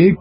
1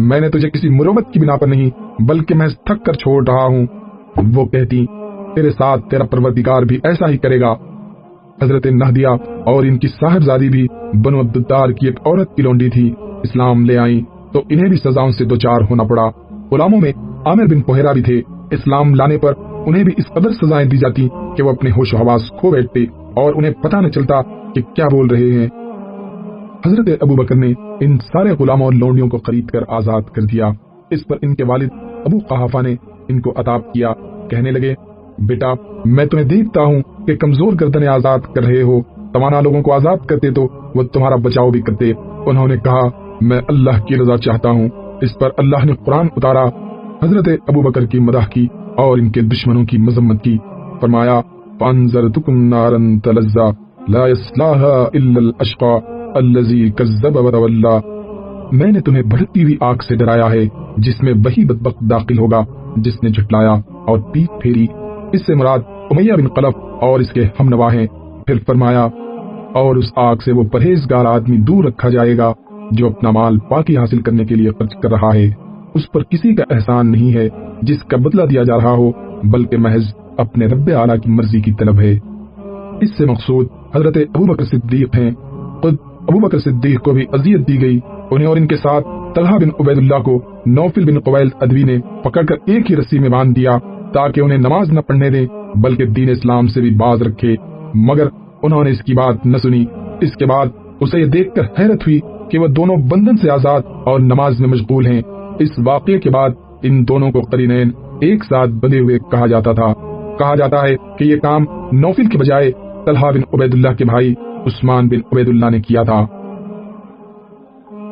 میں نے تجھے کسی مروت کی بنا پر نہیں بلکہ محض تھک کر چھوڑ رہا ہوں۔ وہ کہتی تیرے ساتھ تیرا پروردگار بھی ایسا ہی کرے گا۔ حضرت نہدیہ اور ان کی صاحبزادی بھی بنو عبدالدار کی ایک عورت کی لونڈی تھی، اسلام لے آئیں تو انہیں بھی سزاؤں سے دوچار ہونا پڑا۔ غلاموں میں عامر بن فہیرہ بھی تھے، اسلام لانے پر انہیں بھی اس قدر سزائیں دی جاتی کہ وہ اپنے ہوش و حواس کھو بیٹھتے اور انہیں پتہ نہ چلتا کہ کیا بول رہے ہیں۔ حضرت ابو بکر نے ان سارے غلاموں اور لونڈیوں کو خرید کر آزاد کر دیا۔ اس پر ان کے والد ابو قحافہ نے ان کو عطاب کیا، کہنے لگے بیٹا میں تمہیں دیکھتا ہوں کہ کمزور گردنیں آزاد کر رہے ہو، توانا لوگوں کو آزاد کرتے تو وہ تمہارا بچاؤ بھی کرتے۔ انہوں نے کہا میں اللہ کی رضا چاہتا ہوں۔ اس پر اللہ نے قرآن اتارا، حضرت ابو بکر کی مدح کی اور ان کے دشمنوں کی مذمت کی۔ فرمایا فانذرتکم نارا تلظی لا یصلاها الا الاشقى الذی کذب وتولی، میں نے تمہیں بھڑکتی ہوئی آگ سے ڈرایا ہے جس میں وہی بدبخت داخل ہوگا جس نے جھٹلایا اور پیٹ پھیری۔ اس سے مراد امیہ بن خلف اور اس کے ہم نوا ہیں۔ پھر فرمایا اور اس آگ سے وہ پرہیزگار آدمی دور رکھا جائے گا جو اپنا مال پاکی حاصل کرنے کے لیے خرچ کر رہا ہے، اس پر کسی کا احسان نہیں ہے جس کا بدلہ دیا جا رہا ہو، بلکہ محض اپنے رب اعلیٰ کی مرضی کی طلب ہے۔ اس سے مقصود حضرت ابو بکر صدیق ہیں۔ خود ابو بکر صدیق کو بھی اذیت دی گئی، انہیں اور ان کے ساتھ طلحہ بن عبید اللہ کو نوفل بن قویل ادوی نے پکڑ کر ایک ہی رسی میں باندھ دیا تاکہ انہیں نماز نہ پڑھنے دیں بلکہ دین اسلام سے بھی باز رکھے، مگر انہوں نے اس کی بات نہ سنی۔ اس کے بعد اسے یہ دیکھ کر حیرت ہوئی کہ وہ دونوں بندھن سے آزاد اور نماز میں مشغول ہیں۔ اس واقعے کے بعد ان دونوں کو قرینین ایک ساتھ بندھے ہوئے کہا جاتا تھا۔ کہا جاتا ہے کہ یہ کام نوفل کے بجائے طلحہ بن عبید اللہ کے بھائی عثمان بن عبید اللہ نے کیا تھا۔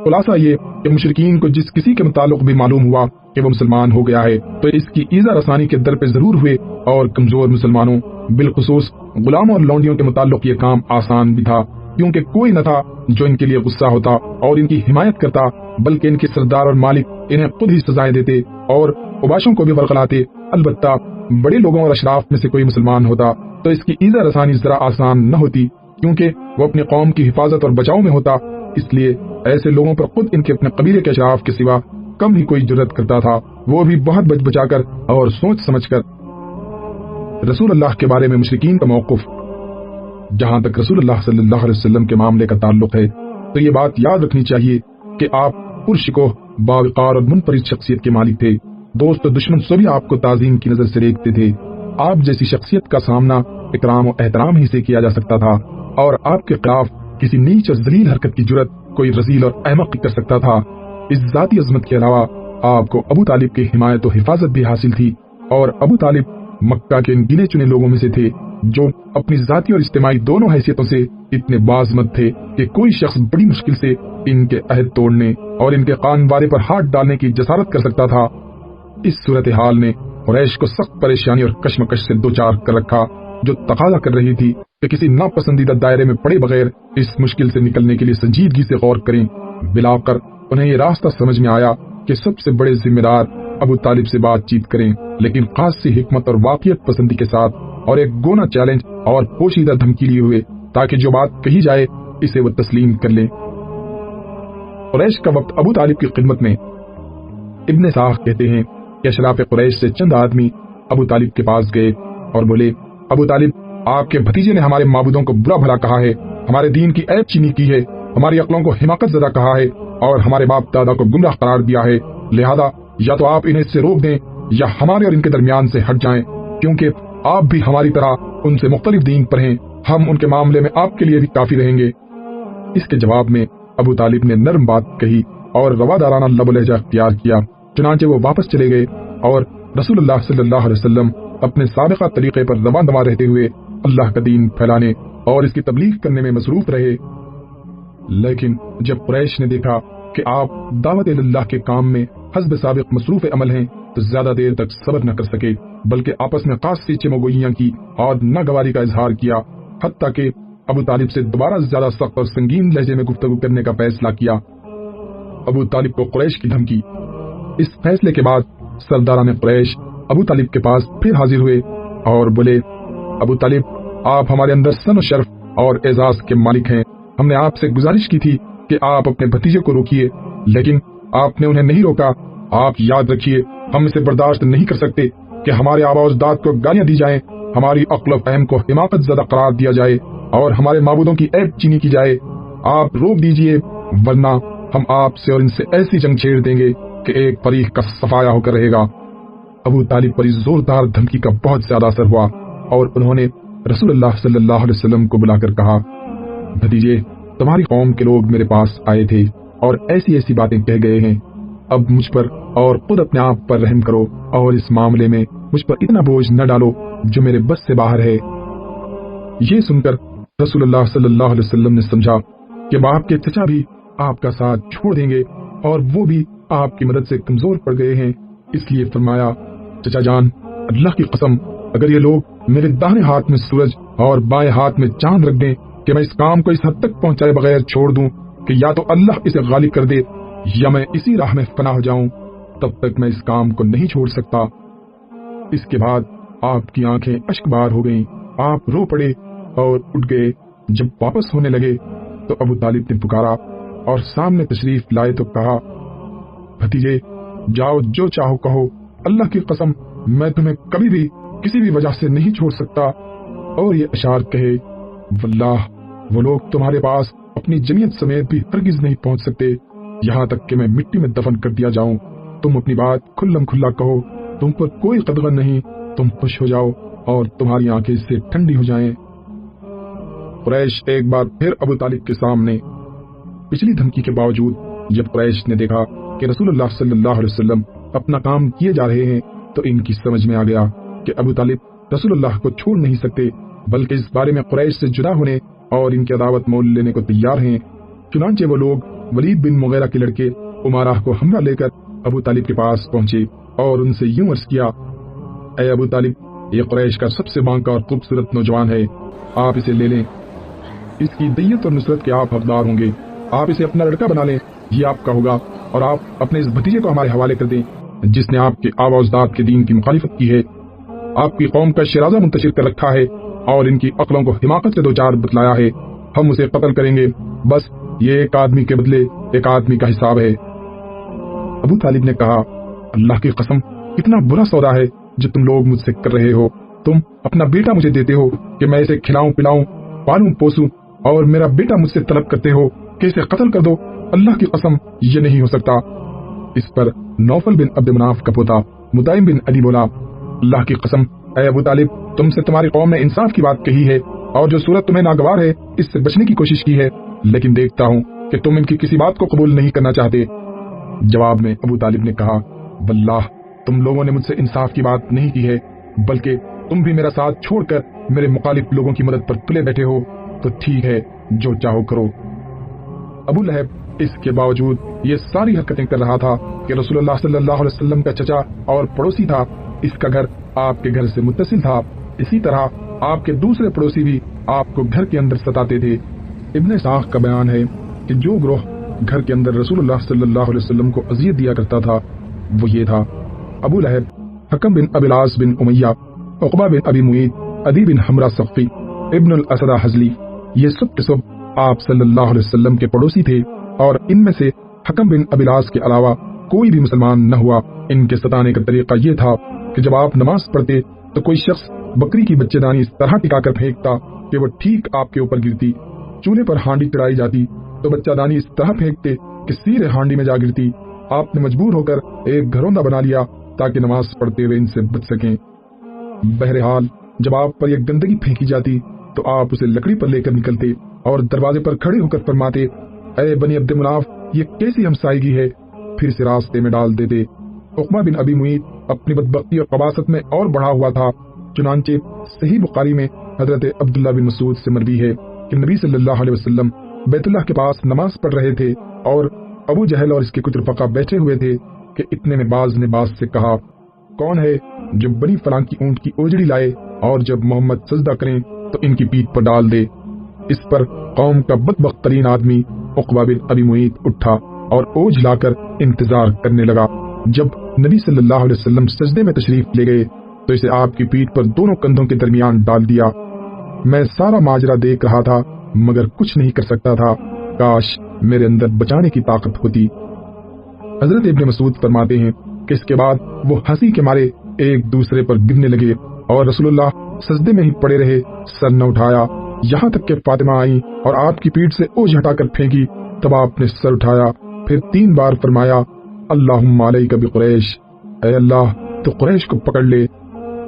خلاصہ یہ کہ مشرکین کو جس کسی کے متعلق بھی معلوم ہوا کہ وہ مسلمان ہو گیا ہے تو اس کی ایذا رسانی کے در پہ ضرور ہوئے، اور کمزور مسلمانوں بالخصوص غلاموں اور لونڈیوں کے متعلق یہ کام آسان بھی تھا، کیونکہ کوئی نہ تھا جو ان کے لیے غصہ ہوتا اور ان کی حمایت کرتا، بلکہ ان کے سردار اور مالک انہیں خود ہی سزائیں دیتے اور اوباشوں کو بھی ورغلاتے۔ البتہ بڑے لوگوں اور اشراف میں سے کوئی مسلمان ہوتا تو اس کی ایذا رسانی ذرا آسان نہ ہوتی، کیونکہ وہ اپنی قوم کی حفاظت اور بچاؤ میں ہوتا۔ اس لیے ایسے لوگوں پر خود ان کے اپنے قبیلے کے اشراف کے سوا کم ہی کوئی جرأت کرتا تھا، وہ بھی بہت بچ بچا کر اور سوچ سمجھ کر۔ رسول اللہ کے بارے میں مشرکین کا موقف۔ جہاں تک رسول اللہ صلی اللہ علیہ وسلم کے معاملے کا تعلق ہے تو یہ بات یاد رکھنی چاہیے کہ آپ پرشکوہ، باوقار اور منفرد شخصیت کے مالک تھے۔ دوست و دشمن سبھی آپ کو تعظیم کی نظر سے دیکھتے تھے۔ آپ جیسی شخصیت کا سامنا اکرام و احترام ہی سے کیا جا سکتا تھا، اور آپ کے خلاف کسی نیچ اور ذلیل حرکت کی جرأت کوئی رذیل اور احمق کر سکتا تھا۔ اس ذاتی عظمت کے علاوہ آپ کو ابو طالب کی حمایت و حفاظت بھی حاصل تھی، اور ابو طالب مکہ کے ان گنے چنے لوگوں میں سے تھے جو اپنی ذاتی اور اجتماعی دونوں حیثیتوں سے اتنے باعظمت تھے کہ کوئی شخص بڑی مشکل سے ان کے عہد توڑنے اور ان کے قانوارے پر ہاتھ ڈالنے کی جسارت کر سکتا تھا۔ اس صورتحال نے قریش کو سخت پریشانی اور کشمکش سے دوچار کر رکھا، جو تقاضا کر رہی تھی کہ کسی ناپسندیدہ دائرے میں پڑے بغیر اس مشکل سے نکلنے کے لیے سنجیدگی سے غور کریں۔ بلاخر انہیں یہ راستہ سمجھ میں آیا کہ سب سے بڑے ذمہ دار ابو طالب سے بات چیت کریں، لیکن خاص سی حکمت اور واقعیت پسندی کے ساتھ، اور ایک گونا چیلنج اور پوشیدہ دھمکی لیے ہوئے، تاکہ جو بات کہی جائے اسے وہ تسلیم کر لیں۔ قریش کا وقت ابو طالب کی خدمت میں۔ ابن ساخ کہتے ہیں کہ اشراف قریش سے چند آدمی ابو طالب کے پاس گئے اور بولے ابو طالب، آپ کے بھتیجے نے ہمارے معبودوں کو برا بھلا کہا ہے، ہمارے دین کی عیب چینی کی ہے، ہماری عقلوں کو حماقت زدہ کہا ہے اور ہمارے باپ دادا کو گمراہ قرار دیا ہے، لہذا یا تو آپ انہیں اس سے روک دیں یا ہمارے اور ان کے درمیان سے ہٹ جائیں، کیونکہ آپ بھی ہماری طرح ان سے مختلف دین پر ہیں، ہم ان کے معاملے میں آپ کے لیے بھی کافی رہیں گے۔ اس کے جواب میں ابو طالب نے نرم بات کہی اور روادارانہ لب و لہجہ اختیار کیا، چنانچہ وہ واپس چلے گئے اور رسول اللہ صلی اللہ علیہ وسلم اپنے سابقہ طریقے پر رواں دواں رہتے ہوئے اللہ کا دین پھیلانے اور اس کی تبلیغ کرنے میں مصروف رہے۔ لیکن جب قریش نے دیکھا کہ آپ دعوت اللہ کے کام میں حسب سابق مصروف عمل ہیں تو زیادہ دیر تک صبر نہ کر سکے، بلکہ آپس میں خاص سی چمگوئیاں کی اور ناگواری کا اظہار کیا، حتیٰ کہ ابو طالب سے دوبارہ زیادہ سخت اور سنگین لہجے میں گفتگو کرنے کا فیصلہ کیا۔ ابو طالب کو قریش کی دھمکی۔ اس فیصلے کے بعد سرداران قریش ابو طالب کے پاس پھر حاضر ہوئے اور بولے ابو طالب، آپ ہمارے اندر سن و شرف اور اعزاز کے مالک ہیں، ہم نے آپ سے گزارش کی تھی کہ آپ اپنے بھتیجے کو روکیے، لیکن آپ نے انہیں نہیں روکا۔ آپ یاد رکھیے، ہم اسے برداشت نہیں کر سکتے کہ ہمارے آباء و اجداد کو گالیاں دی جائیں، ہماری عقل و فہم کو حماقت زدہ قرار دیا جائے اور ہمارے معبودوں کی عیب چینی کی جائے۔ آپ روک دیجئے، ورنہ ہم آپ سے اور ان سے ایسی جنگ چھیڑ دیں گے کہ ایک فریق کا صفایا ہو کر رہے گا۔ ابو طالب پر اس زوردار دھمکی کا بہت زیادہ اثر ہوا اور انہوں نے رسول اللہ صلی اللہ علیہ وسلم کو بلا کر کہا، بھتیجے، تمہاری قوم کے لوگ میرے پاس آئے تھے اور ایسی ایسی باتیں کہہ گئے ہیں، اب مجھ پر اور خود اپنے آپ پر رحم کرو اور اس معاملے میں مجھ پر اتنا بوجھ نہ ڈالو جو میرے بس سے باہر ہے۔ یہ سن کر رسول اللہ صلی اللہ علیہ وسلم نے سمجھا کہ باپ کے چچا بھی آپ کا ساتھ چھوڑ دیں گے اور وہ بھی آپ کی مدد سے کمزور پڑ گئے ہیں، اس لیے فرمایا، چچا جان، اللہ کی قسم، اگر یہ لوگ میرے داہنے ہاتھ میں سورج اور بائیں ہاتھ میں چاند رکھ دیں کہ میں اس کام کو اس حد تک پہنچائے بغیر چھوڑ دوں کہ یا تو اللہ اسے غالب کر دے یا میں اسی راہ میں فنا ہو جاؤں، تب تک میں اس کام کو نہیں چھوڑ سکتا۔ اس کے بعد آپ کی آنکھیں اشک بار ہو گئیں، آپ رو پڑے اور اٹھ گئے۔ جب واپس ہونے لگے تو ابو طالب نے پکارا اور سامنے تشریف لائے تو کہا، بھتیجے، جاؤ، جو چاہو کہو، اللہ کی قسم میں تمہیں کبھی بھی کسی بھی وجہ سے نہیں چھوڑ سکتا۔ اور یہ اشعار کہے، واللہ وہ لوگ تمہارے پاس اپنی جمیت سمیت بھی ہرگز نہیں پہنچ سکتے، یہاں تک کہ میں مٹی میں دفن کر دیا جاؤں۔ تم اپنی بات کھلم کھلا کہو، تم پر کوئی قدغن نہیں، تم خوش ہو جاؤ اور تمہاری آنکھیں اس سے ٹھنڈی ہو جائیں۔ قریش ایک بار پھر ابو طالب کے سامنے۔ پچھلی دھمکی کے باوجود جب قریش نے دیکھا کہ رسول اللہ صلی اللہ علیہ وسلم اپنا کام کیے جا رہے ہیں تو ان کی سمجھ میں آ گیا کہ ابو طالب رسول اللہ کو چھوڑ نہیں سکتے، بلکہ اس بارے میں قریش سے جدا ہونے اور ان کی عداوت مول لینے کو تیار ہیں۔ چنانچہ وہ لوگ ولید بن مغیرہ کے لڑکے عمارہ کو ہمراہ لے کر ابو طالب کے پاس پہنچے اور ان سے یوں عرض کیا، اے ابو طالب، یہ قریش کا سب سے بانکا اور خوبصورت نوجوان ہے، آپ اسے لے لیں، اس کی دیت اور نصرت کے آپ حقدار ہوں گے، آپ اسے اپنا لڑکا بنا لیں، یہ آپ کا ہوگا، اور آپ اپنے اس بھتیجے کو ہمارے حوالے کر دیں جس نے آپ کے آباء و اجداد کے دین کی مخالفت کی ہے، آپ کی قوم کا شیرازہ منتشر کر رکھا ہے اور ان کی عقلوں کو حماقت سے دوچار بتلایا ہے، ہم اسے قتل کریں گے، بس یہ ایک آدمی کے بدلے ایک آدمی کا حساب ہے۔ ابو طالب نے کہا، اللہ کی قسم، کتنا برا سودا ہے جو تم لوگ مجھ سے کر رہے ہو، تم اپنا بیٹا مجھے دیتے ہو کہ میں اسے کھلاؤں پلاؤں پالوں پوسوں، اور میرا بیٹا مجھ سے طلب کرتے ہو کہ اسے قتل کر دو، اللہ کی قسم یہ نہیں ہو سکتا۔ اس پر نوفل بن عبد مناف کا پوتا مطعم بن عدی بولا، اللہ کی قسم، اے ابو طالب، تم سے تمہاری قوم نے انصاف کی بات کہی ہے اور جو صورت تمہیں ناگوار ہے اس سے بچنے کی کوشش کی ہے، لیکن دیکھتا ہوں کہ تم ان کی کسی بات کو قبول نہیں کرنا چاہتے۔ جواب میں ابو طالب نے کہا، واللہ تم لوگوں نے مجھ سے انصاف کی بات نہیں کی ہے، بلکہ تم بھی میرا ساتھ چھوڑ کر میرے مخالف لوگوں کی مدد پر تلے بیٹھے ہو، تو ٹھیک ہے، جو چاہو کرو۔ ابو لہب اس کے باوجود یہ ساری حرکتیں کر رہا تھا کہ رسول اللہ صلی اللہ علیہ وسلم کا چچا اور پڑوسی تھا، اس کا گھر آپ کے گھر سے متصل تھا، اسی طرح آپ کے دوسرے پڑوسی بھی آپ کو گھر کے اندر ستاتے تھے۔ ابن اسحاق کا بیان ہے کہ جو گروہ گھر کے اندر رسول اللہ صلی اللہ علیہ وسلم کو اذیت دیا کرتا تھا وہ یہ تھا: ابو لہب، حکم بن ابی العاص بن امیہ، عقبہ بن ابی معیط، عدی بن حمرہ ثقفی، ابن الاسد حزلی، یہ سب کے سب آپ صلی اللہ علیہ وسلم کے پڑوسی تھے، اور ان میں سے حکم بن ابی العاص کے علاوہ کوئی بھی مسلمان نہ ہوا۔ ان کے ستانے کا طریقہ یہ تھا کہ جب آپ نماز پڑھتے تو کوئی شخص بکری کی بچے دانی اس طرح ٹکا کر پھینکتا کہ وہ ٹھیک آپ کے اوپر گرتی، چولہے پر ہانڈی چڑھائی جاتی تو بچہ دانی اس طرح پھینکتے کہ سیرے ہانڈی میں جا گرتی۔ آپ نے مجبور ہو کر ایک گھروندہ بنا لیا تاکہ نماز پڑھتے ہوئے ان سے بچ سکیں۔ بہرحال جب آپ پر یہ گندگی پھینکی جاتی تو آپ اسے لکڑی پر لے کر نکلتے اور دروازے پر کھڑے ہو کر فرماتے، اے بنی عبد مناف، یہ کیسی ہمسائیگی ہے، پھر اسے راستے میں ڈال دیتے۔ عقبہ بن ابی معیط اپنی بدبختی اور قباست میں اور بڑھا ہوا تھا، چنانچہ صحیح بخاری میں حضرت عبداللہ بن مسعود سے مروی ہے کہ نبی صلی اللہ علیہ وسلم بیت اللہ کے پاس نماز پڑھ رہے تھے اور ابو جہل اور اس کے کچھ رفقا بیٹھے ہوئے تھے کہ اتنے میں باز نے باز سے کہا، کون ہے جو بنی فلاں کی اونٹ کی اوجڑی لائے اور جب محمد سجدہ کریں تو ان کی پیٹھ پر ڈال دے۔ اس پر قوم کا بدبخت ترین آدمی عقبہ بن ابی معیط اٹھا اور اوجھ لا کر انتظار کرنے لگا۔ جب نبی صلی اللہ علیہ وسلم سجدے میں تشریف لے گئے تو اسے آپ کی پیٹھ پر دونوں کندھوں کے درمیان ڈال دیا۔ میں سارا ماجرا دیکھ رہا تھا مگر کچھ نہیں کر سکتا تھا، کاش میرے اندر بچانے کی طاقت ہوتی۔ حضرت ابن مسعود فرماتے ہیں کہ اس کے بعد وہ ہنسی کے مارے ایک دوسرے پر گرنے لگے اور رسول اللہ سجدے میں ہی پڑے رہے، سر نہ اٹھایا، یہاں تک کہ فاطمہ آئی اور آپ کی پیٹھ سے اوجھ ہٹا کر پھینکی، تب آپ نے سر اٹھایا، پھر 3 بار فرمایا اللہم علیک بقریش، اے اللہ تو قریش کو پکڑ لے۔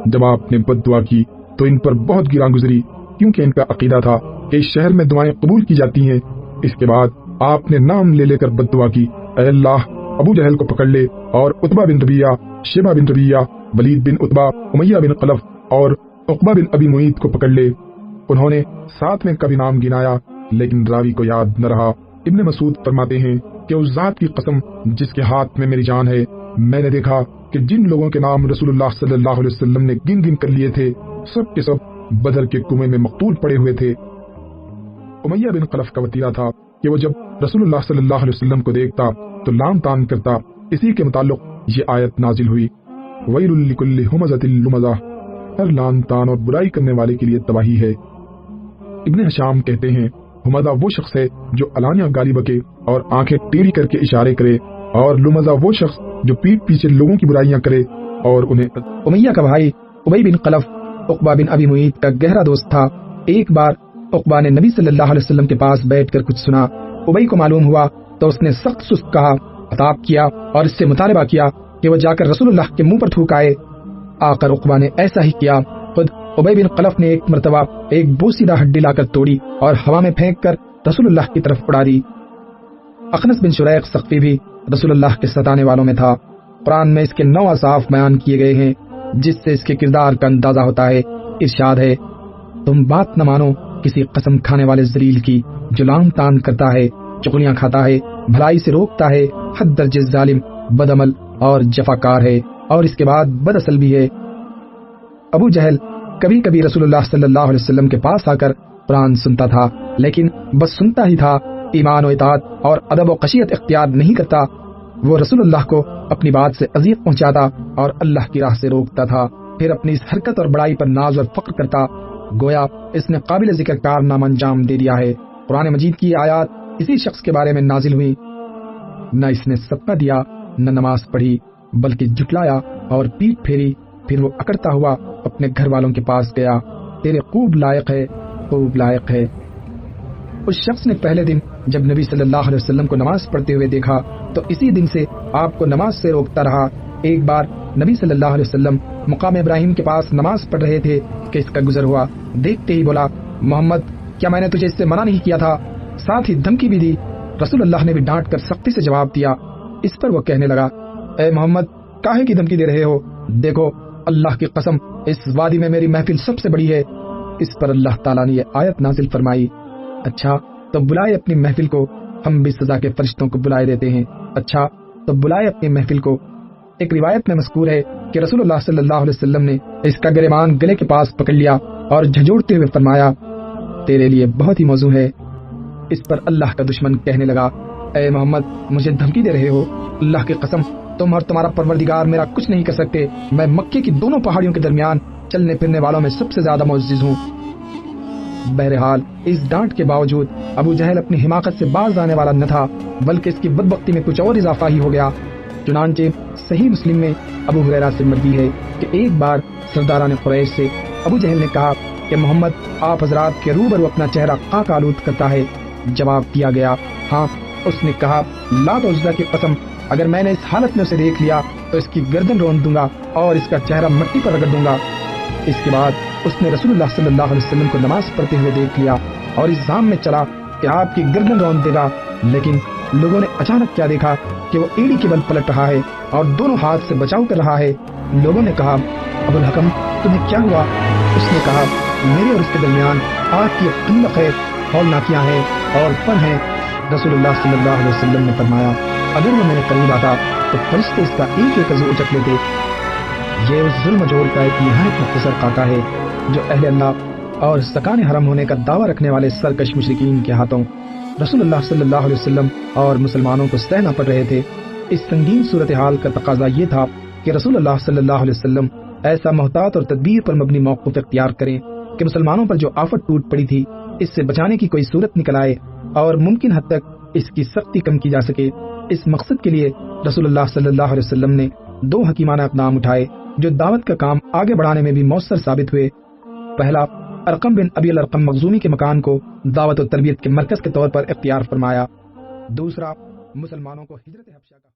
جب آپ نے بد دعا کی تو ان پر بہت گراں گزری، کیونکہ ان کا عقیدہ تھا کہ اس شہر میں دعائیں قبول کی جاتی ہیں۔ اس کے بعد آپ نے نام لے لے کر بد دعا کی، اے اللہ ابو جہل کو پکڑ لے اور عتبہ بن ربیعہ، شیبہ بن ربیعہ، ولید بن عتبہ، امیہ بن خلف اور عقبہ بن ابی معیط کو پکڑ لے۔ انہوں نے ساتھ میں کبھی نام گنایا لیکن راوی کو یاد نہ رہا۔ ابن مسعود فرماتے ہیں کہ اس ذات کی قسم جس کے ہاتھ میں میری جان ہے، میں نے دیکھا کہ جن لوگوں کے نام رسول اللہ صلی اللہ علیہ وسلم نے گن گن کر لیے تھے، سب کے سب بدر کے کنویں میں مقتول پڑے ہوئے تھے۔ امیہ بن خلف کا وتیرہ تھا کہ وہ جب رسول اللہ صلی اللہ علیہ وسلم کو دیکھتا تو لام تان کرتا۔ اسی کے متعلق یہ آیت نازل ہوئی، ویل لکل ہمزۃ لمزہ، ہر لان تان اور برائی کرنے والے کے لیے تباہی ہے۔ ابن حشام کہتے ہیں ہمزہ وہ شخص ہے جو علانیہ گالی بکے اور آنکھیں ٹیڑھی کر کے اشارے کرے، اور لمزہ وہ شخص جو پیٹ پیچھے لوگوں کی برائیاں کرے اور انہیں۔ امیہ کا بھائی ابی بن خلف عقبہ بن ابی معیط کا گہرا دوست تھا۔ ایک بار عقبہ نے نبی صلی اللہ علیہ وسلم کے پاس بیٹھ کر کچھ سنا، ابی کو معلوم ہوا تو اس نے سخت سست کہا، عتاب کیا اور اس سے مطالبہ کیا کہ وہ جا کر رسول اللہ کے منہ پر تھوک آئے۔ آخر عقبہ نے ایسا ہی کیا۔ خود ابی بن خلف نے ایک مرتبہ ایک بوسیدہ ہڈی لا کر توڑی اور ہوا میں پھینک کر رسول اللہ کی طرف اڑا دی۔ اخنس بن شریق ثقفی بھی رسول اللہ کے ستانے والوں میں تھا۔ قرآن میں اس کے 9 اوصاف بیان کیے گئے ہیں جس سے اس کے کردار کا اندازہ ہوتا ہے۔ ارشاد ہے، تم بات نہ مانو کسی قسم کھانے والے ذلیل کی جو لام تان کرتا ہے، چغلیاں کھاتا ہے، بھلائی سے روکتا ہے، حد درجے ظالم، بد عمل اور جفاکار ہے، اور اس کے بعد بد اصل بھی ہے۔ ابو جہل کبھی کبھی رسول اللہ صلی اللہ علیہ وسلم کے پاس آ کر قرآن سنتا تھا، لیکن بس سنتا ہی تھا، ایمان و اطاعت اور ادب و خشیت اختیار نہیں کرتا۔ وہ رسول اللہ کو اپنی بات سے اذیت پہنچاتا اور اللہ کی راہ سے روکتا تھا، پھر اپنی اس حرکت اور بڑائی پر ناز اور فخر کرتا، گویا اس نے قابل ذکر کارنامہ انجام دے دیا ہے۔ قرآن مجید کی آیات اسی شخص کے بارے میں نازل ہوئی، نہ اس نے صدقہ دیا نہ نماز پڑھی، بلکہ جھٹلایا اور پیٹ پھیری، پھر وہ اکڑتا ہوا اپنے گھر والوں کے پاس گیا، تیرے خوب لائق ہے، خوب لائق ہے۔ اس شخص نے پہلے دن جب نبی صلی اللہ علیہ وسلم کو نماز پڑھتے ہوئے دیکھا تو اسی دن سے آپ کو نماز سے روکتا رہا۔ ایک بار نبی صلی اللہ علیہ وسلم مقام ابراہیم کے پاس نماز پڑھ رہے تھے کہ اس کا گزر ہوا، دیکھتے ہی بولا، محمد کیا میں نے تجھے اس سے منع نہیں کیا تھا؟ ساتھ ہی دھمکی بھی دی۔ رسول اللہ نے بھی ڈانٹ کر سختی سے جواب دیا۔ اس پر وہ کہنے لگا، اے محمد کاہے کی دھمکی دے رہے ہو؟ دیکھو اللہ کی قسم اس وادی میں میری محفل سب سے بڑی ہے۔ اس پر اللہ تعالیٰ نے یہ آیت نازل فرمائی، اچھا تو بلائے اپنی محفل کو، ہم بھی سزا کے فرشتوں کو بلائے دیتے ہیں، اچھا تو بلائے اپنی محفل کو۔ ایک روایت میں مذکور ہے کہ رسول اللہ صلی اللہ علیہ وسلم نے اس کا گریبان گلے کے پاس پکڑ لیا اور جھنجھوڑتے ہوئے فرمایا، تیرے لیے بہت ہی موزوں ہے۔ اس پر اللہ کا دشمن کہنے لگا، اے محمد مجھے دھمکی دے رہے ہو؟ اللہ کی قسم تم اور تمہارا پروردگار میرا کچھ نہیں کر سکتے، میں مکے کی دونوں پہاڑیوں کے درمیان چلنے پھرنے والوں میں سب سے زیادہ معزز ہوں۔ بہرحال اس ڈانٹ کے باوجود ابو جہل اپنی حماقت سے باز آنے والا نہ تھا، بلکہ اس کی بدبختی میں کچھ اور اضافہ ہی ہو گیا۔ چنانچہ صحیح مسلم میں ابو ہریرہ سے مروی ہے کہ ایک بار سرداران قریش سے ابو جہل نے کہا کہ محمد آپ حضرات کے روبرو اپنا چہرہ خاک آلود کرتا ہے۔ جواب دیا گیا، ہاں۔ اس نے کہا، لات و عزا کی قسم اگر میں نے اس حالت میں اسے دیکھ لیا تو اس کی گردن رون دوں گا اور اس کا چہرہ مٹی پر رگڑ دوں گا۔ اس کے بعد اس نے رسول اللہ صلی اللہ علیہ وسلم کو نماز پڑھتے ہوئے دیکھ لیا اور اس ظام میں چلا کہ آپ کی گردن رون دے گا، لیکن لوگوں نے اچانک کیا دیکھا کہ وہ ایڑی کے بل پلٹ رہا ہے اور دونوں ہاتھ سے بچاؤ کر رہا ہے۔ لوگوں نے کہا، ابو الحکم تمہیں کیا ہوا؟ اس نے کہا، میرے اور اس کے درمیان آگ کی ایک خندق ہے، ہولناکیاں ہیں اور پر ہیں۔ رسول اللہ صلی اللہ علیہ وسلم نے فرمایا، اگر وہ میرے قریب آتا تو فرشتے اس کا ایک ایک عضو اچک لیتے۔ یہ اس ظلم جور کا ایک نہایت مختصر خاکہ ہے جو اہل اللہ اور سکان حرم ہونے کا دعویٰ رکھنے والے سرکش مشرکین کے ہاتھوں رسول اللہ صلی اللہ علیہ وسلم اور مسلمانوں کو سہنا پڑ رہے تھے۔ اس سنگین صورتحال کا تقاضا یہ تھا کہ رسول اللہ صلی اللہ علیہ وسلم ایسا محتاط اور تدبیر پر مبنی موقف اختیار کریں کہ مسلمانوں پر جو آفت ٹوٹ پڑی تھی اس سے بچانے کی کوئی صورت نکل آئے اور ممکن حد تک اس کی سختی کم کی جا سکے۔ اس مقصد کے لیے رسول اللہ صلی اللہ علیہ وسلم نے 2 حکیمانہ اقدام اٹھائے جو دعوت کا کام آگے بڑھانے میں بھی مؤثر ثابت ہوئے۔ پہلا، ارقم بن ابی الارقم مخزومی کے مکان کو دعوت و تربیت کے مرکز کے طور پر اختیار فرمایا۔ دوسرا، مسلمانوں کو ہجرت حبشہ کا